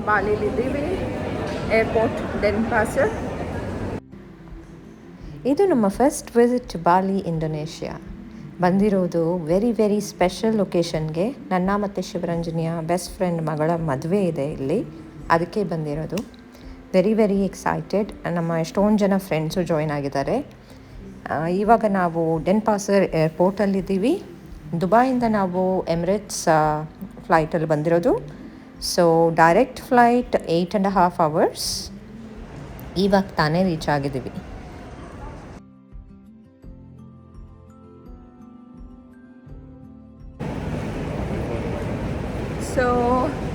ಬಾಲಿಲಿದ್ದೀವಿ, airport ಡೆನ್ಪಾಸರ್. ಇದು ನಮ್ಮ first visit ಬಾಲಿ, Indonesia. ಬಂದಿರೋದು ವೆರಿ ಸ್ಪೆಷಲ್ ಲೊಕೇಶನ್ಗೆ. ನನ್ನ ಮತ್ತು ಶಿವರಂಜನಿಯ ಬೆಸ್ಟ್ ಫ್ರೆಂಡ್ ಮಗಳ ಮದುವೆ ಇದೆ ಇಲ್ಲಿ, ಅದಕ್ಕೆ ಬಂದಿರೋದು. Very excited. ನಮ್ಮ ಎಷ್ಟೊಂದು ಜನ ಫ್ರೆಂಡ್ಸು ಜಾಯ್ನ್ ಆಗಿದ್ದಾರೆ. ಇವಾಗ ನಾವು ಡೆನ್ಪಾಸರ್ ಏರ್ಪೋರ್ಟಲ್ಲಿದ್ದೀವಿ. ದುಬೈಯಿಂದ ನಾವು ಎಮಿರೇಟ್ಸ್ ಫ್ಲೈಟಲ್ಲಿ ಬಂದಿರೋದು. So direct flight 8.5 hours. ಇವಾಗ ತಾನೇ ರೀಚ್ ಆಗಿದ್ದೀವಿ. ಸೊ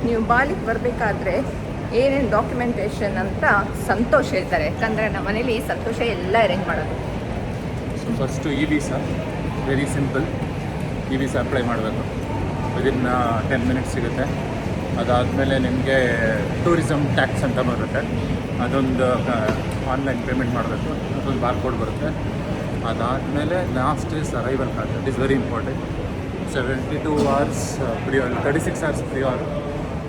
ನೀವು ಬಾಲಿಗೆ ಬರಬೇಕಾದ್ರೆ ಏನೇನು ಡಾಕ್ಯುಮೆಂಟೇಷನ್ ಅಂತ ಸಂತೋಷ್ ಹೇಳ್ತಾರೆ, ಯಾಕಂದರೆ ನಮ್ಮ ಮನೇಲಿ ಸಂತೋಷ ಎಲ್ಲ ಅರೇಂಜ್ ಮಾಡೋದು. So first E visa, very simple. E visa apply ಮಾಡಬೇಕು, ವಿದಿನ್ 10 minutes ಸಿಗುತ್ತೆ. ಅದಾದಮೇಲೆ ನಿಮಗೆ ಟೂರಿಸಮ್ ಟ್ಯಾಕ್ಸ್ ಅಂತ ಬರುತ್ತೆ, ಅದೊಂದು ಆನ್ಲೈನ್ ಪೇಮೆಂಟ್ ಮಾಡಬೇಕು, ಅದೊಂದು ಬಾರ್ಕೋಡ್ ಬರುತ್ತೆ. ಅದಾದಮೇಲೆ last is arrival card. It is very important. 72 hours prior, 36 hours prior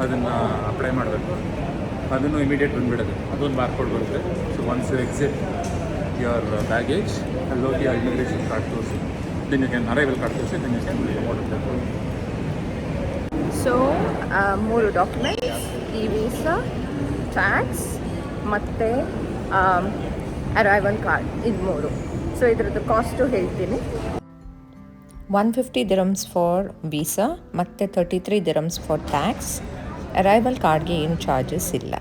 ಅದನ್ನು ಅಪ್ಲೈ ಮಾಡಬೇಕು. ಅದನ್ನು ಇಮಿಡಿಯೇಟ್ ಬಂದುಬಿಡೋದು, ಅದೊಂದು ಬಾರ್ಕೋಡ್ ಬರುತ್ತೆ. So once you exit your baggage, ಅಲ್ಲಿ ಹೋಗಿ ಇಮಿಗ್ರೇಷನ್ ಕಾರ್ಡ್ ತೋರಿಸಿ, then you can arrival card ತೋರಿಸಿ, ದೆನ್ ಯು ಕ್ಯಾನ್ ಓಡುತ್ತೆ. So 3 documents: E visa, tax ಮತ್ತು ಅರೈವಲ್ ಕಾರ್ಡ್, ಇದು 3. ಸೊ ಇದರದ್ದು ಕಾಸ್ಟು ಹೇಳ್ತೀನಿ. 150 dirhams ಫಾರ್ ವೀಸಾ ಮತ್ತು 33 dirhams ಫಾರ್ ಟ್ಯಾಕ್ಸ್. ಅರೈವಲ್ ಕಾರ್ಡ್ಗೆ ಏನು ಚಾರ್ಜಸ್ ಇಲ್ಲ.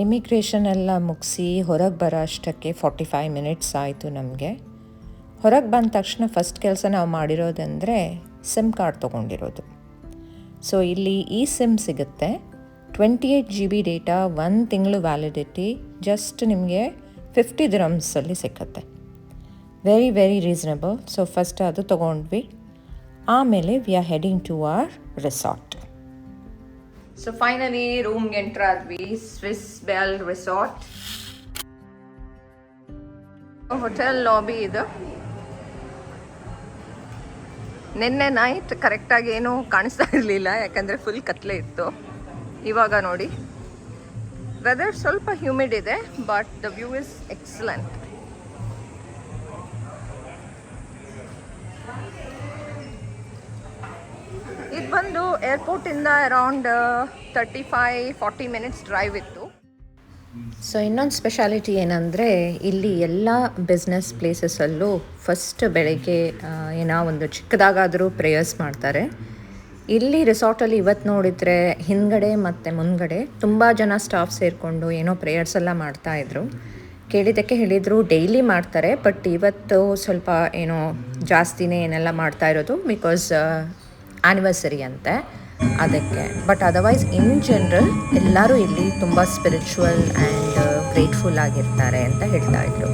ಇಮಿಗ್ರೇಷನ್ ಎಲ್ಲ ಮುಗಿಸಿ ಹೊರಗೆ ಬರೋ ಅಷ್ಟಕ್ಕೆ 45 minutes ಆಯಿತು ನಮಗೆ. ಹೊರಗೆ ಬಂದ ತಕ್ಷಣ ಫಸ್ಟ್ ಕೆಲಸ ನಾವು ಮಾಡಿರೋದಂದರೆ ಸಿಮ್ ಕಾರ್ಡ್ ತೊಗೊಂಡಿರೋದು. ಸೊ ಇಲ್ಲಿ ಈ ಸಿಮ್ ಸಿಗುತ್ತೆ. 28 GB ಡೇಟಾ, 1 ತಿಂಗಳು ವ್ಯಾಲಿಡಿಟಿ, ಜಸ್ಟ್ ನಿಮಗೆ 50 dirhams ಸಿಕ್ಕತ್ತೆ. Very reasonable. ಸೊ ಫಸ್ಟ್ ಅದು ತೊಗೊಂಡ್ವಿ. ಆಮೇಲೆ we are heading to our resort. So finally ರೂಮ್ಗೆ ಎಂಟರ್ ಆದ್ವಿ. Swiss Bell resort hotel lobby ಇದು. ನಿನ್ನೆ ನೈಟ್ ಕರೆಕ್ಟಾಗಿ ಏನೂ ಕಾಣಿಸ್ತಾ ಇರಲಿಲ್ಲ, ಯಾಕಂದರೆ ಫುಲ್ ಕತ್ಲೆ ಇತ್ತು. ಇವಾಗ ನೋಡಿ, ವೆದರ್ ಸ್ವಲ್ಪ ಹ್ಯೂಮಿಡ್ ಇದೆ, but the view is excellent. ಇದು ಬಂದು ಏರ್ಪೋರ್ಟಿಂದ ಅರೌಂಡ್ 35-40 minutes ಡ್ರೈವ್ ಇತ್ತು. ಸೊ ಇನ್ನೊಂದು ಸ್ಪೆಷಾಲಿಟಿ ಏನಂದರೆ ಇಲ್ಲಿ ಎಲ್ಲ ಬಿಸ್ನೆಸ್ ಪ್ಲೇಸಸಲ್ಲೂ ಫಸ್ಟ್ ಬೆಳಗ್ಗೆ ಏನೋ ಒಂದು ಚಿಕ್ಕದಾಗಾದರೂ ಪ್ರೇಯರ್ಸ್ ಮಾಡ್ತಾರೆ. ಇಲ್ಲಿ ರೆಸಾರ್ಟಲ್ಲಿ ಇವತ್ತು ನೋಡಿದರೆ ಹಿಂದ್ಗಡೆ ಮತ್ತು ಮುಂದ್ಗಡೆ ತುಂಬ ಜನ ಸ್ಟಾಫ್ ಸೇರಿಕೊಂಡು ಏನೋ ಪ್ರೇಯರ್ಸ್ ಎಲ್ಲ ಮಾಡ್ತಾಯಿದ್ರು. ಕೇಳಿದ್ದಕ್ಕೆ ಹೇಳಿದರು ಡೈಲಿ ಮಾಡ್ತಾರೆ, ಬಟ್ ಇವತ್ತು ಸ್ವಲ್ಪ ಏನೋ ಜಾಸ್ತಿನೇ ಏನೆಲ್ಲ ಮಾಡ್ತಾ ಇರೋದು, ಬಿಕಾಸ್ ಆ್ಯನಿವರ್ಸರಿ ಅಂತೆ ಅದಕ್ಕೆ. ಬಟ್ ಅದರ್ವೈಸ್ ಇನ್ ಜನರಲ್ ಎಲ್ಲರೂ ಇಲ್ಲಿ ತುಂಬ ಸ್ಪಿರಿಚುವಲ್ ಆ್ಯಂಡ್ ಗ್ರೇಟ್ಫುಲ್ ಆಗಿರ್ತಾರೆ ಅಂತ ಹೇಳ್ತಾ ಇದ್ರು.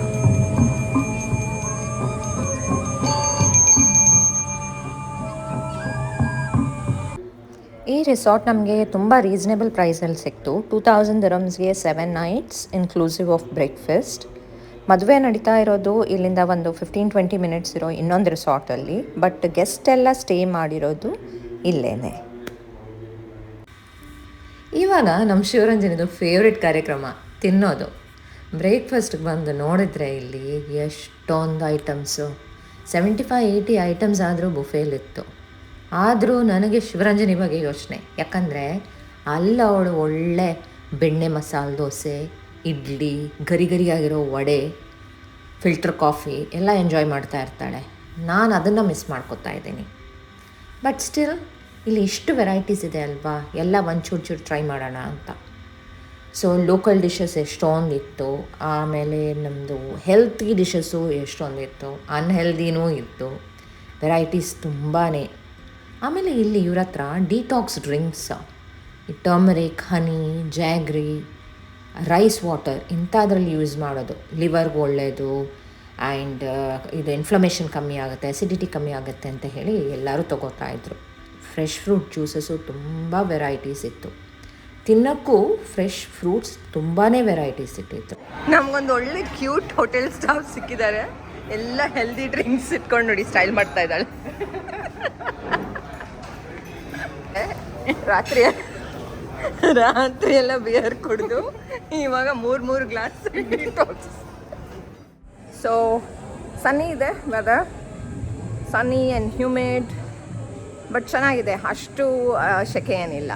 ಈ ರೆಸಾರ್ಟ್ ನಮಗೆ ತುಂಬ ರೀಸನೇಬಲ್ ಪ್ರೈಸಲ್ಲಿ ಸಿಕ್ತು. 2000 dirhamsಗೆ 7 nights ಇನ್ಕ್ಲೂಸಿವ್ ಆಫ್ ಬ್ರೇಕ್ಫಾಸ್ಟ್. ಮದುವೆ ನಡೀತಾ ಇರೋದು ಇಲ್ಲಿಂದ ಒಂದು 15-20 minutes ಇರೋ ಇನ್ನೊಂದು ರೆಸಾರ್ಟಲ್ಲಿ, ಬಟ್ ಗೆಸ್ಟ್ ಎಲ್ಲ ಸ್ಟೇ ಮಾಡಿರೋದು ಇಲ್ಲೇನೆ. ಇವಾಗ ನಮ್ಮ ಶಿವರಂಜನಿದು ಫೇವ್ರೆಟ್ ಕಾರ್ಯಕ್ರಮ ತಿನ್ನೋದು. ಬ್ರೇಕ್ಫಾಸ್ಟ್ಗೆ ಬಂದು ನೋಡಿದರೆ ಇಲ್ಲಿ ಎಷ್ಟೊಂದು ಐಟಮ್ಸು, 75-80 ಐಟಮ್ಸ್ ಆದರೂ ಬುಫೇಲಿತ್ತು. ಆದರೂ ನನಗೆ ಶಿವರಂಜನಿ ಬಗ್ಗೆ ಯೋಚನೆ, ಯಾಕಂದರೆ ಅವಳು ಒಳ್ಳೆ ಬೆಣ್ಣೆ ಮಸಾಲೆ ದೋಸೆ, ಇಡ್ಲಿ, ಗರಿಗರಿಯಾಗಿರೋ ವಡೆ, ಫಿಲ್ಟರ್ ಕಾಫಿ ಎಲ್ಲ ಎಂಜಾಯ್ ಮಾಡ್ತಾ ಇರ್ತಾಳೆ. ನಾನು ಅದನ್ನು ಮಿಸ್ ಮಾಡ್ಕೊತಾ ಇದ್ದೀನಿ. ಬಟ್ ಸ್ಟಿಲ್ ಇಲ್ಲಿ ಇಷ್ಟು ವೆರೈಟೀಸ್ ಇದೆ ಅಲ್ವಾ, ಎಲ್ಲ ಒಂಚೂರು ಟ್ರೈ ಮಾಡೋಣ ಅಂತ. ಸೊ ಲೋಕಲ್ ಡಿಶಸ್ ಎಷ್ಟೊಂದಿತ್ತು, ಆಮೇಲೆ ನಮ್ಮದು ಹೆಲ್ತಿ ಡಿಶಸ್ಸು ಎಷ್ಟೊಂದಿತ್ತು, ಅನ್ಹೆಲ್ದಿನೂ ಇತ್ತು, ವೆರೈಟೀಸ್ ತುಂಬಾ. ಆಮೇಲೆ ಇಲ್ಲಿ ಇವ್ರ ಹತ್ರ ಡಿಟಾಕ್ಸ್ ಡ್ರಿಂಕ್ಸ್, ಈ ಟರ್ಮರಿಕ್, ಹನಿ, ಜಾಗ್ರಿ, ರೈಸ್ ವಾಟರ್ ಇಂಥದ್ರಲ್ಲಿ ಯೂಸ್ ಮಾಡೋದು ಲಿವರ್ಗೆ ಒಳ್ಳೆಯದು, ಆ್ಯಂಡ್ ಇದು ಇನ್ಫ್ಲಮೇಷನ್ ಕಮ್ಮಿ ಆಗುತ್ತೆ, ಅಸಿಡಿಟಿ ಕಮ್ಮಿ ಆಗುತ್ತೆ ಅಂತ ಹೇಳಿ ಎಲ್ಲರೂ ತೊಗೋತಾಯಿದ್ರು. ಫ್ರೆಶ್ ಫ್ರೂಟ್ ಜ್ಯೂಸಸ್ಸು ತುಂಬ ವೆರೈಟೀಸ್ ಇತ್ತು. ತಿನ್ನೋಕ್ಕೂ ಫ್ರೆಶ್ ಫ್ರೂಟ್ಸ್ ತುಂಬಾ ವೆರೈಟೀಸ್ ಇಟ್ಟಿತ್ತು. ನಮಗೊಂದು ಒಳ್ಳೆ ಕ್ಯೂಟ್ ಹೋಟೆಲ್ ಸ್ಟಾಫ್ ಸಿಕ್ಕಿದ್ದಾರೆ. ಎಲ್ಲ ಹೆಲ್ದಿ ಡ್ರಿಂಕ್ಸ್ ಇಟ್ಕೊಂಡು ನೋಡಿ ಸ್ಟೈಲ್ ಮಾಡ್ತಾ ಇದ್ದಾಳೆ. ರಾತ್ರಿ ಎಲ್ಲ ಬಿಯರ್ ಕುಡಿದು ಇವಾಗ 3 ಗ್ಲಾಸ್ ಡಿಟಾಕ್ಸ್. ಸೊ ಸನ್ನಿ ಇದೆ weather, sunny and humid, but ಚೆನ್ನಾಗಿದೆ, ಅಷ್ಟು ಸೆಕೆ ಏನಿಲ್ಲ.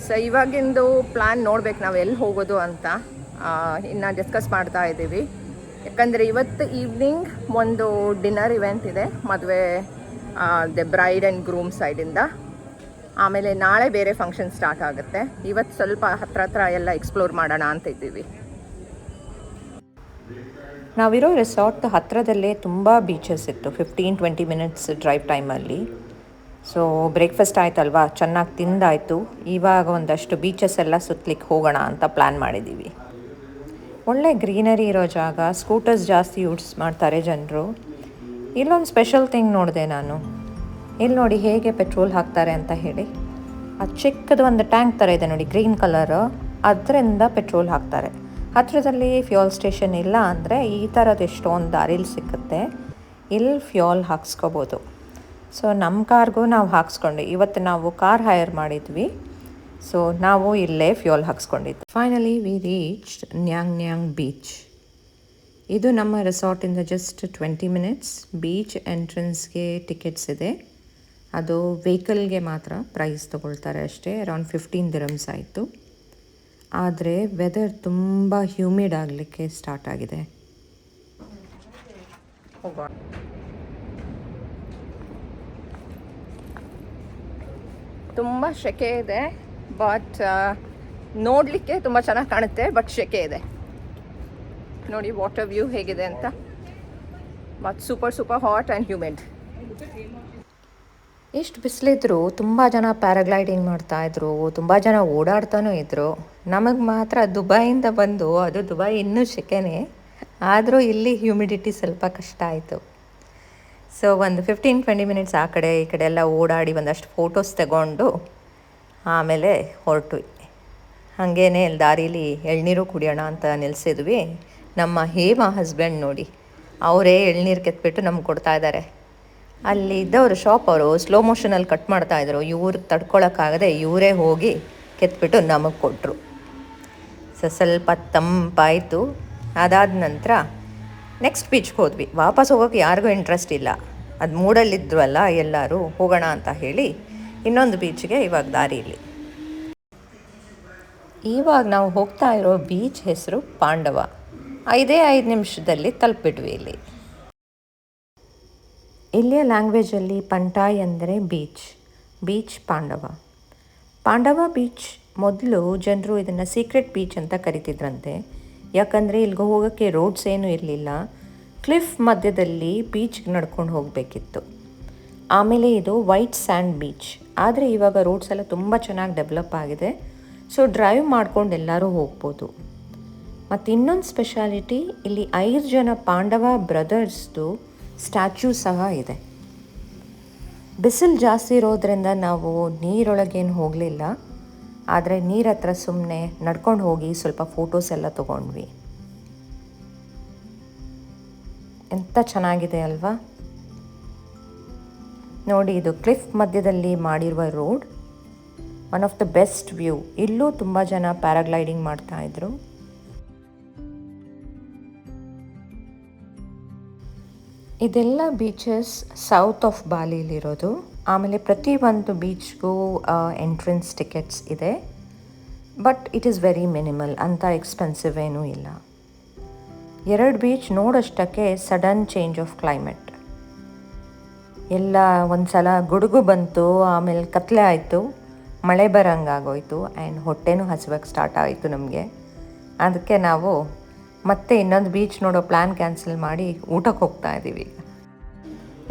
ಸೊ ಇವಾಗಿಂದು ಪ್ಲ್ಯಾನ್ ನೋಡ್ಬೇಕು ನಾವು ಎಲ್ಲಿ ಹೋಗೋದು ಅಂತ ಇನ್ನು ಡಿಸ್ಕಸ್ ಮಾಡ್ತಾ ಇದ್ದೀವಿ. ಯಾಕಂದರೆ ಇವತ್ತು ಈವ್ನಿಂಗ್ ಒಂದು ಡಿನ್ನರ್ ಇವೆಂಟ್ ಇದೆ, ಮದುವೆ ದ ಬ್ರೈಡ್ ಆ್ಯಂಡ್ ಗ್ರೂಮ್ ಸೈಡಿಂದ. ಆಮೇಲೆ ನಾಳೆ ಬೇರೆ ಫಂಕ್ಷನ್ ಸ್ಟಾರ್ಟ್ ಆಗುತ್ತೆ. ಇವತ್ತು ಸ್ವಲ್ಪ ಹತ್ರ ಎಲ್ಲ ಎಕ್ಸ್ಪ್ಲೋರ್ ಮಾಡೋಣ ಅಂತ ಇದ್ದೀವಿ. ನಾವಿರೋ ರೆಸಾರ್ಟ್ ಹತ್ತಿರದಲ್ಲೇ ತುಂಬ ಬೀಚಸ್ ಇತ್ತು, 15-20 ಮಿನಿಟ್ಸ್ ಡ್ರೈವ್ ಟೈಮಲ್ಲಿ. ಸೊ ಬ್ರೇಕ್ಫಾಸ್ಟ್ ಆಯ್ತಲ್ವಾ, ಚೆನ್ನಾಗಿ ತಿಂದಾಯಿತು. ಇವಾಗ ಒಂದಷ್ಟು ಬೀಚಸ್ ಎಲ್ಲ ಸುತ್ತಲಿಕ್ಕೆ ಹೋಗೋಣ ಅಂತ ಪ್ಲ್ಯಾನ್ ಮಾಡಿದ್ದೀವಿ. ಒಳ್ಳೆ ಗ್ರೀನರಿ ಇರೋ ಜಾಗ, ಸ್ಕೂಟರ್ಸ್ ಜಾಸ್ತಿ ಯೂಸ್ ಮಾಡ್ತಾರೆ ಜನರು. ಇಲ್ಲೊಂದು ಸ್ಪೆಷಲ್ ಥಿಂಗ್ ನೋಡಿದೆ ನಾನು, ಇಲ್ಲಿ ನೋಡಿ ಹೇಗೆ ಪೆಟ್ರೋಲ್ ಹಾಕ್ತಾರೆ ಅಂತ ಹೇಳಿ. ಅದು ಚಿಕ್ಕದು ಒಂದು ಟ್ಯಾಂಕ್ ಥರ ಇದೆ ನೋಡಿ, ಗ್ರೀನ್ ಕಲರು, ಅದರಿಂದ ಪೆಟ್ರೋಲ್ ಹಾಕ್ತಾರೆ. ಹತ್ತಿರದಲ್ಲಿ ಫ್ಯೂಯಲ್ ಸ್ಟೇಷನ್ ಇಲ್ಲ ಅಂದರೆ ಈ ಥರದ್ದು ಎಷ್ಟೊಂದು ದಾರಿಲಿ ಸಿಕ್ಕುತ್ತೆ, ಇಲ್ಲಿ ಫ್ಯೂಯಲ್ ಹಾಕ್ಸ್ಕೊಬೋದು. ಸೊ ನಮ್ಮ ಕಾರ್ಗೂ ನಾವು ಹಾಕ್ಸ್ಕೊಂಡು, ಇವತ್ತು ನಾವು ಕಾರ್ ಹೈರ್ ಮಾಡಿದ್ವಿ, ಸೊ ನಾವು ಇಲ್ಲೇ ಫ್ಯೂಯಲ್ ಹಾಕ್ಸ್ಕೊಂಡಿದ್ವಿ. Finally we reached Nyang beach. ಇದು ನಮ್ಮ ರೆಸಾರ್ಟಿಂದ ಜಸ್ಟ್ 20 ಮಿನಿಟ್ಸ್. ಬೀಚ್ ಎಂಟ್ರೆನ್ಸ್ಗೆ ಟಿಕೆಟ್ಸ್ ಇದೆ, ಅದು ವೆಹಿಕಲ್ಗೆ ಮಾತ್ರ ಪ್ರೈಸ್ ತೊಗೊಳ್ತಾರೆ ಅಷ್ಟೇ, ಅರೌಂಡ್ 15 dirhams ಆಯಿತು. ಆದರೆ ವೆದರ್ ತುಂಬ ಹ್ಯೂಮಿಡ್ ಆಗಲಿಕ್ಕೆ ಸ್ಟಾರ್ಟ್ ಆಗಿದೆ. ತುಂಬ ಸೆಕೆ ಇದೆ, ಬಟ್ ನೋಡಲಿಕ್ಕೆ ತುಂಬ ಚೆನ್ನಾಗಿ ಕಾಣುತ್ತೆ, ಬಟ್ ಸೆಕೆ ಇದೆ. ನೋಡಿ ವಾಟರ್ ವ್ಯೂ ಹೇಗಿದೆ ಅಂತ, but super hot and humid. ಎಷ್ಟು ಬಿಸಿಲಿದ್ರು ತುಂಬ ಜನ ಪ್ಯಾರಾಗ್ಲೈಡಿಂಗ್ ಮಾಡ್ತಾಯಿದ್ರು, ತುಂಬ ಜನ ಓಡಾಡ್ತಾನೂ ಇದ್ದರು. ನಮಗೆ ಮಾತ್ರ ದುಬೈಯಿಂದ ಬಂದು, ಅದು ದುಬೈ ಇನ್ನೂ ಸೆಕೆನೇ, ಆದರೂ ಇಲ್ಲಿ ಹ್ಯೂಮಿಡಿಟಿ ಸ್ವಲ್ಪ ಕಷ್ಟ ಆಯಿತು. ಸೊ ಒಂದು 15-20 ಮಿನಿಟ್ಸ್ ಆ ಕಡೆ ಈ ಕಡೆ ಎಲ್ಲ ಓಡಾಡಿ ಒಂದಷ್ಟು ಫೋಟೋಸ್ ತಗೊಂಡು ಆಮೇಲೆ ಹೊರಟ್ವಿ. ಹಾಗೇನೆ ಇಲ್ಲಿ ದಾರೀಲಿ ಎಳ್ನೀರು ಕುಡಿಯೋಣ ಅಂತ ನಿಲ್ಲಿಸಿದ್ವಿ. ನಮ್ಮ ಹೇಮಾ ಹಸ್ಬೆಂಡ್ ನೋಡಿ, ಅವರೇ ಎಳ್ನೀರು ಕೆತ್ಬಿಟ್ಟು ನಮ್ಗೆ ಕೊಡ್ತಾ ಇದ್ದಾರೆ. ಅಲ್ಲಿ ಇದ್ದವರು ಶಾಪ್ ಅವರು ಸ್ಲೋ ಮೋಷನಲ್ಲಿ ಕಟ್ ಮಾಡ್ತಾಯಿದ್ರು, ಇವ್ರಿಗೆ ತಡ್ಕೊಳಕ್ಕಾಗದೆ ಇವರೇ ಹೋಗಿ ಕೆತ್ಬಿಟ್ಟು ನಮಗೆ ಕೊಟ್ಟರು. ಸೊ ಸ್ವಲ್ಪ ತಂಪಾಯಿತು. ಅದಾದ ನಂತರ ನೆಕ್ಸ್ಟ್ ಬೀಚ್ಗೆ ಹೋದ್ವಿ. ವಾಪಸ್ ಹೋಗೋಕ್ಕೆ ಯಾರಿಗೂ ಇಂಟ್ರೆಸ್ಟ್ ಇಲ್ಲ, ಅದು ಮೂಡಲ್ಲಿದ್ವಲ್ಲ ಎಲ್ಲರೂ, ಹೋಗೋಣ ಅಂತ ಹೇಳಿ ಇನ್ನೊಂದು ಬೀಚ್ಗೆ ಇವಾಗ ದಾರಿಲಿ. ಇವಾಗ ನಾವು ಹೋಗ್ತಾ ಇರೋ ಬೀಚ್ ಹೆಸರು ಪಾಂಡವ. 5 ನಿಮಿಷದಲ್ಲಿ ತಲುಪಿಟ್ವಿ ಇಲ್ಲಿ. ಇಲ್ಲಿಯ ಲ್ಯಾಂಗ್ವೇಜಲ್ಲಿ ಪಂಟಾಯ್ ಅಂದರೆ ಬೀಚ್ ಪಾಂಡವ ಬೀಚ್. ಮೊದಲು ಜನರು ಇದನ್ನು ಸೀಕ್ರೆಟ್ ಬೀಚ್ ಅಂತ ಕರಿತಿದ್ರಂತೆ, ಯಾಕಂದರೆ ಇಲ್ಲಿಗೆ ಹೋಗೋಕ್ಕೆ ರೋಡ್ಸ್ ಏನೂ ಇರಲಿಲ್ಲ, ಕ್ಲಿಫ್ ಮಧ್ಯದಲ್ಲಿ ಬೀಚ್ಗೆ ನಡ್ಕೊಂಡು ಹೋಗಬೇಕಿತ್ತು. ಆಮೇಲೆ ಇದು ವೈಟ್ ಸ್ಯಾಂಡ್ ಬೀಚ್, ಆದರೆ ಇವಾಗ ರೋಡ್ಸ್ ಎಲ್ಲ ತುಂಬ ಚೆನ್ನಾಗಿ ಡೆವಲಪ್ ಆಗಿದೆ, ಸೊ ಡ್ರೈವ್ ಮಾಡ್ಕೊಂಡು ಎಲ್ಲರೂ ಹೋಗ್ಬೋದು. ಮತ್ತು ಇನ್ನೊಂದು ಸ್ಪೆಷಾಲಿಟಿ, ಇಲ್ಲಿ 5 ಜನ ಪಾಂಡವ ಬ್ರದರ್ಸ್ದು ಸ್ಟ್ಯಾಚ್ಯೂ ಸಹ ಇದೆ. ಬಿಸಿಲು ಜಾಸ್ತಿ ಇರೋದ್ರಿಂದ ನಾವು ನೀರೊಳಗೇನು ಹೋಗಲಿಲ್ಲ, ಆದರೆ ನೀರ ಹತ್ರ ಸುಮ್ಮನೆ ನಡ್ಕೊಂಡು ಹೋಗಿ ಸ್ವಲ್ಪ ಫೋಟೋಸ್ ಎಲ್ಲ ತೊಗೊಂಡ್ವಿ. ಎಂಥ ಚೆನ್ನಾಗಿದೆ ಅಲ್ವಾ ನೋಡಿ. ಇದು ಕ್ಲಿಫ್ ಮಧ್ಯದಲ್ಲಿ ಮಾಡಿರುವ road, one of the best view. ಇಲ್ಲೂ ತುಂಬ ಜನ ಪ್ಯಾರಾಗ್ಲೈಡಿಂಗ್ ಮಾಡ್ತಾಯಿದ್ರು. ಇದೆಲ್ಲ ಬೀಚಸ್ ಸೌತ್ ಆಫ್ ಬಾಲಿಲಿರೋದು. ಆಮೇಲೆ ಪ್ರತಿ ಒಂದು ಬೀಚ್ಗೂ ಎಂಟ್ರೆನ್ಸ್ ಟಿಕೆಟ್ಸ್ ಇದೆ, but it is very minimal, ಅಂಥ ಎಕ್ಸ್ಪೆನ್ಸಿವ್ ಏನೂ ಇಲ್ಲ. 2 ಬೀಚ್ ನೋಡೋಷ್ಟಕ್ಕೆ ಸಡನ್ ಚೇಂಜ್ ಆಫ್ ಕ್ಲೈಮೇಟ್. ಎಲ್ಲ ಒಂದು ಸಲ ಗುಡುಗು ಬಂತು, ಆಮೇಲೆ ಕತ್ಲೆ ಆಯಿತು, ಮಳೆ ಬರೋಂಗಾಗೋಯ್ತು, ಆ್ಯಂಡ್ ಹೊಟ್ಟೆನೂ ಹಸಿವಾಗಿ ಸ್ಟಾರ್ಟ್ ಆಯಿತು ನಮಗೆ. ಅದಕ್ಕೆ ನಾವು ಮತ್ತೆ ಇನ್ನೊಂದು ಬೀಚ್ ನೋಡೋ ಪ್ಲ್ಯಾನ್ ಕ್ಯಾನ್ಸಲ್ ಮಾಡಿ ಊಟಕ್ಕೆ ಹೋಗ್ತಾ ಇದ್ದೀವಿ.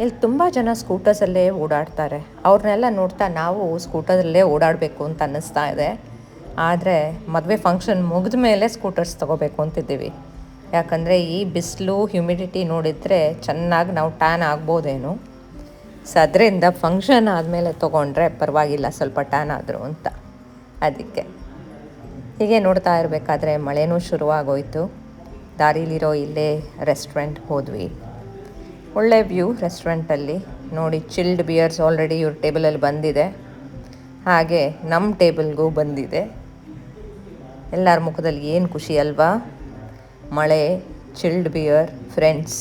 ಇಲ್ಲಿ ತುಂಬ ಜನ ಸ್ಕೂಟರ್ಸಲ್ಲೇ ಓಡಾಡ್ತಾರೆ, ಅವ್ರನ್ನೆಲ್ಲ ನೋಡ್ತಾ ನಾವು ಸ್ಕೂಟರಲ್ಲೇ ಓಡಾಡಬೇಕು ಅಂತ ಅನ್ನಿಸ್ತಾ ಇದೆ. ಆದರೆ ಮದುವೆ ಫಂಕ್ಷನ್ ಮುಗಿದ ಮೇಲೆ ಸ್ಕೂಟರ್ಸ್ ತೊಗೋಬೇಕು ಅಂತಿದ್ದೀವಿ, ಯಾಕಂದರೆ ಈ ಬಿಸಿಲು ಹ್ಯುಮಿಡಿಟಿ ನೋಡಿದರೆ ಚೆನ್ನಾಗಿ ನಾವು ಟ್ಯಾನ್ ಆಗ್ಬೋದೇನು. ಸೊ ಅದರಿಂದ ಫಂಕ್ಷನ್ ಆದಮೇಲೆ ತೊಗೊಂಡ್ರೆ ಪರವಾಗಿಲ್ಲ, ಸ್ವಲ್ಪ ಟ್ಯಾನ್ ಆದರು ಅಂತ. ಅದಕ್ಕೆ ಹೀಗೆ ನೋಡ್ತಾ ಇರಬೇಕಾದ್ರೆ ಮಳೆನೂ ಶುರುವಾಗೋಯಿತು. ದಾರಿಲಿರೋ ಇಲ್ಲೇ ರೆಸ್ಟೋರೆಂಟ್ಗೆ ಹೋದ್ವಿ. ಒಳ್ಳೆ ವ್ಯೂ ರೆಸ್ಟೋರೆಂಟಲ್ಲಿ ನೋಡಿ, ಚಿಲ್ಡ್ ಬಿಯರ್ಸ್ ಆಲ್ರೆಡಿ ಇವ್ರ ಟೇಬಲಲ್ಲಿ ಬಂದಿದೆ. ಹಾಗೆ ನಮ್ಮ ಟೇಬಲ್ಗೂ ಬಂದಿದೆ. ಎಲ್ಲರ ಮುಖದಲ್ಲಿ ಏನು ಖುಷಿ ಅಲ್ವಾ? ಮಳೆ, ಚಿಲ್ಡ್ ಬಿಯರ್, ಫ್ರೆಂಡ್ಸ್,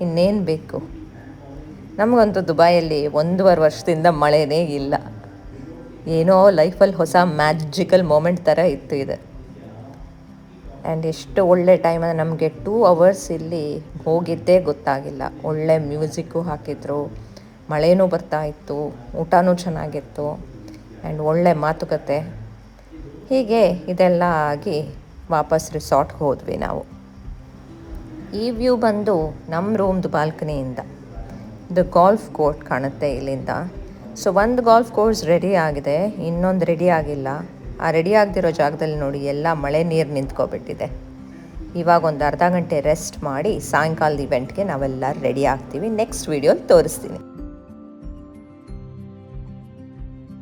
ಇನ್ನೇನು ಬೇಕು? ನಮಗಂತೂ ದುಬೈಯಲ್ಲಿ 1.5 ವರ್ಷದಿಂದ ಮಳೆನೇ ಇಲ್ಲ. ಏನೋ ಲೈಫಲ್ಲಿ ಹೊಸ ಮ್ಯಾಜಿಕಲ್ ಮೂಮೆಂಟ್ ಥರ ಇತ್ತು ಇದು. ಆ್ಯಂಡ್ ಎಷ್ಟು ಒಳ್ಳೆ ಟೈಮ್ ಅಂದರೆ ನಮಗೆ 2 ಅವರ್ಸ್ ಇಲ್ಲಿ ಹೋಗಿದ್ದೇ ಗೊತ್ತಾಗಿಲ್ಲ. ಒಳ್ಳೆ ಮ್ಯೂಸಿಕ್ಕು ಹಾಕಿದ್ರು, ಮಳೆನೂ ಬರ್ತಾ ಇತ್ತು, ಊಟನೂ ಚೆನ್ನಾಗಿತ್ತು, ಆ್ಯಂಡ್ ಒಳ್ಳೆ ಮಾತುಕತೆ. ಹೀಗೆ ಇದೆಲ್ಲ ಆಗಿ ವಾಪಸ್ ರಿಸಾರ್ಟ್ಗೆ ಹೋದ್ವಿ ನಾವು. ಈ ವ್ಯೂ ಬಂದು ನಮ್ಮ ರೂಮ್ದು ಬಾಲ್ಕನಿಯಿಂದ ಇದು ಗಾಲ್ಫ್ ಕೋರ್ಟ್ ಕಾಣುತ್ತೆ ಇಲ್ಲಿಂದ. ಸೊ ಒಂದು ಗಾಲ್ಫ್ ಕೋರ್ಸ್ ರೆಡಿ ಆಗಿದೆ, ಇನ್ನೊಂದು ರೆಡಿ ಆಗಿಲ್ಲ. ಆ ರೆಡಿ ಆಗದಿರೋ ಜಾಗದಲ್ಲಿ ನೋಡಿ ಎಲ್ಲ ಮಳೆ ನೀರು ನಿಂತ್ಕೊಬಿಟ್ಟಿದೆ. ಇವಾಗ ಒಂದು ಅರ್ಧ ಗಂಟೆ ರೆಸ್ಟ್ ಮಾಡಿ ಸಾಯಂಕಾಲದ ಇವೆಂಟ್ಗೆ ನಾವೆಲ್ಲ ರೆಡಿ ಆಗ್ತೀವಿ. ನೆಕ್ಸ್ಟ್ ವೀಡಿಯೋಲಿ ತೋರಿಸ್ತೀನಿ.